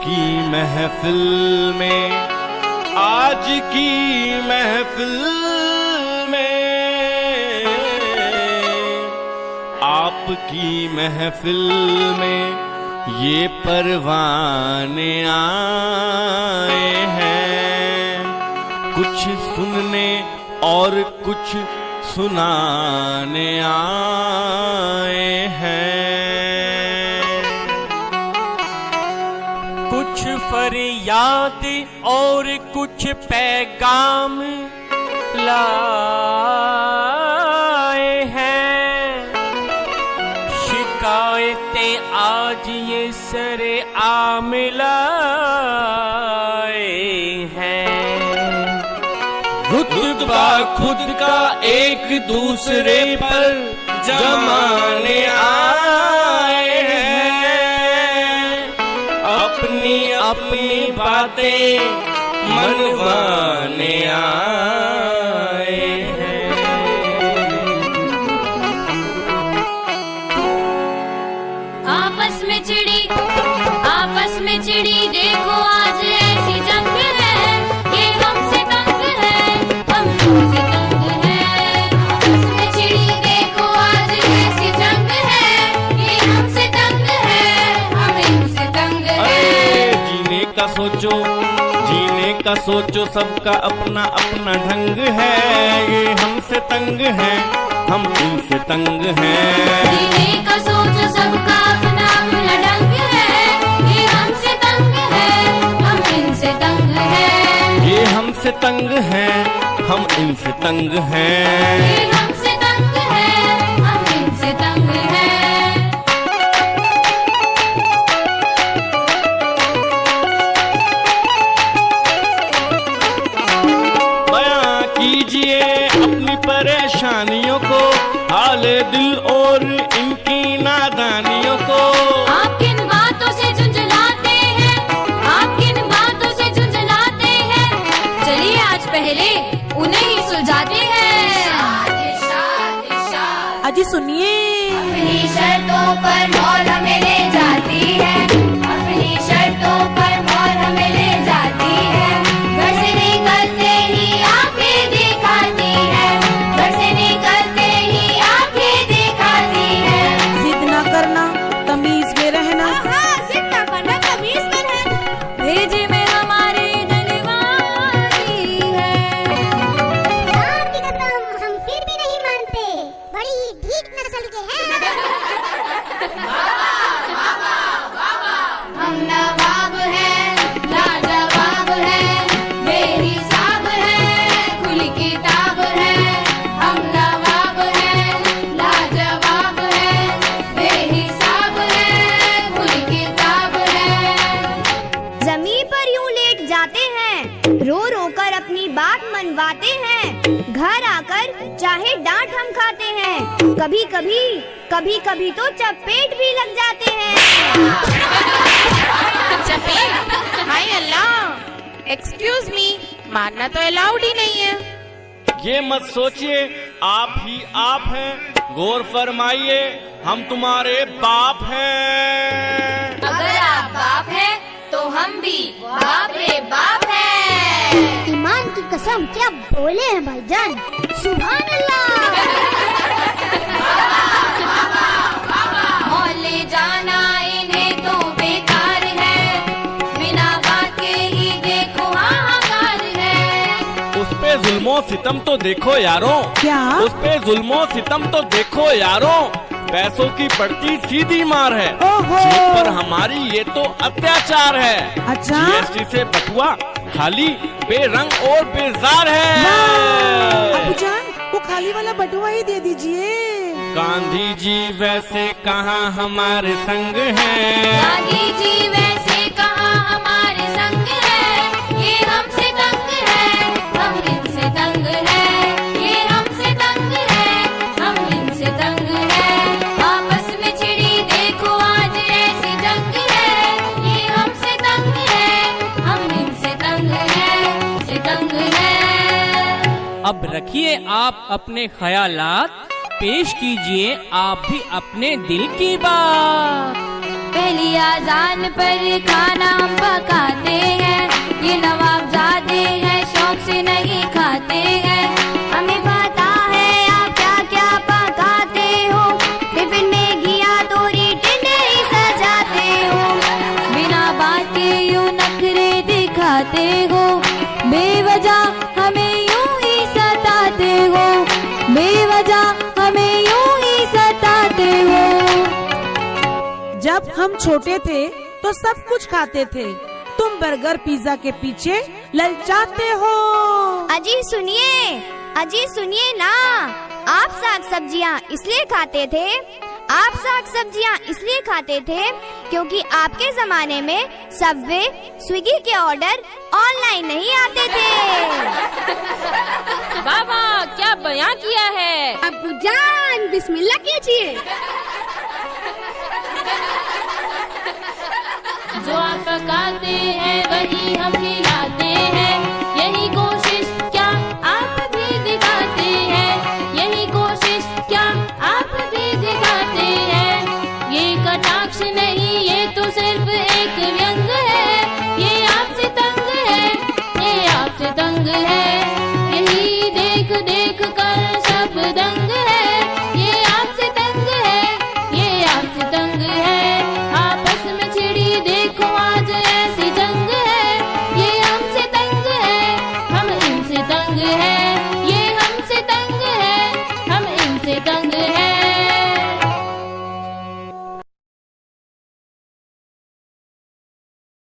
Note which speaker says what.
Speaker 1: की महफिल में, आज की महफिल में, आपकी महफिल में ये परवाने आए हैं, कुछ सुनने और कुछ सुनाने आए हैं।
Speaker 2: कुछ फरियाद और कुछ पैगाम लाए हैं, शिकायतें आज ये सरे आम लाए हैं।
Speaker 1: रुतबा खुद का एक दूसरे पर जमाने आए हैं, अपनी अपनी बातें मनवाने आए हैं।
Speaker 3: आपस में चिड़ी देखो आज ऐसी जंग है, ये हमसे तंग है, हम तुमसे तंग है। आपस में चिड़ी देखो आज ऐसी जंग है, ये हमसे तंग है, हम इनसे तंग है।
Speaker 1: जीने का सोचो सबका अपना अपना ढंग है, ये हमसे तंग है, हम इनसे तंग हैं।
Speaker 3: जीने का सोचो सबका अपना अपना ढंग है, ये हमसे तंग है, हम इनसे तंग है।
Speaker 1: ये हमसे तंग है, हम इनसे तंग हैं।
Speaker 3: ये हमसे तंग है, हम इनसे तंग है।
Speaker 1: बयां कीजिए अपनी परेशानियों को, हाल दिल और इनकी नादानियों को।
Speaker 3: आप किन बातों से झुंझलाते हैं, आप किन बातों से झुंझलाते हैं, चलिए आज पहले उन्हें ही सुलझाते हैं।
Speaker 4: अजी सुनिए,
Speaker 3: अपनी शर्तों पर मौत हमें ले जाती है, अपनी शर्तों पर मौत हमें ले जाती है। घर से निकलते ही आंखें दिखाती है, घर से निकलते ही आंखें दिखाती है।
Speaker 4: जिद ना करना, तमीज में रहना।
Speaker 3: जिद ना करना, तमीज में रहना। भेजे में हमारी दिलवानी है।
Speaker 5: आपकी कसम हम फिर भी नहीं मानते, बड़ी ढीठ नस्ल के हैं।
Speaker 3: हम नवाब हैं, लाजवाब हैं, बेहिसाब हैं, खुली किताब हैं। हम नवाब हैं, लाजवाब हैं, बेहिसाब हैं, खुली किताब हैं।
Speaker 5: जमीन पर यूं लेट जाते हैं, रो रो कर अपनी बात मनवाते हैं। घर आकर चाहे डांट हम खाते हैं, कभी कभी तो चपेट भी लग जाते हैं।
Speaker 6: चपेट? हाय अल्लाह, एक्सक्यूज मी, मारना तो अलाउड ही नहीं है।
Speaker 1: ये मत सोचिए आप ही आप हैं, गौर फरमाइए हम तुम्हारे बाप हैं।
Speaker 3: अगर आप बाप हैं तो हम भी बाप रे बाप हैं।
Speaker 5: ईमान की कसम क्या बोले हैं भाईजान, सुभान अल्लाह।
Speaker 3: मौले जाना इन्हें तो बेकार है, बिना बात के ही देखो हाहाकार है।
Speaker 1: उस पे जुल्मो सितम तो देखो यारों,
Speaker 4: क्या?
Speaker 1: उस पे जुल्मो सितम तो देखो यारों, पैसों की पड़ती सीधी मार है,
Speaker 4: ओहो।
Speaker 1: जेब पर हमारी ये तो अत्याचार है।
Speaker 4: अच्छा?
Speaker 1: जीएसटी से बटुआ खाली बेरंग और बेजार है।
Speaker 4: अबूजान, वो खाली वाला बटुआ ही दे दीजिए।
Speaker 1: गांधी जी वैसे कहाँ हमारे संग हैं,
Speaker 3: गांधी जी वैसे कहाँ हमारे संग है, ये हमसे तंग है, हम इनसे तंग है, ये हमसे तंग है, हम इनसे तंग है। आपस में चिड़ी देखो आज ऐसी जंग है, ये हमसे तंग है, हम इनसे तंग है, से तंग है।
Speaker 2: अब रखिए आप अपने ख्यालात, पेश कीजिए आप भी अपने दिल की बात।
Speaker 3: पहली आजान पर खाना हम पकाते हैं, ये नवाबजादे हैं शौक से नहीं खाते हैं।
Speaker 5: हमें पता है आप क्या क्या पकाते हो, टिफिन में घिया तोरी टिंडे सजाते हो।
Speaker 3: बिना बात के यूं नखरे दिखाते हो, बेवजह हमें यूं ही सताते हो, बेवजह हमें यूं ही सताते हो।
Speaker 4: जब हम छोटे थे तो सब कुछ खाते थे, तुम बर्गर पिज्जा के पीछे ललचाते हो।
Speaker 5: अजी सुनिए ना, आप साग सब्जियाँ इसलिए खाते थे, आप साग सब्जियाँ इसलिए खाते थे क्योंकि आपके जमाने में सबवे स्विगी के ऑर्डर ऑनलाइन नहीं आते थे।
Speaker 6: बाबा क्या बयां किया है।
Speaker 5: अब्बूजान बिस्मिल्लाह कीजिए।
Speaker 3: जो आप पकाते हैं वही हम खिलाते हैं,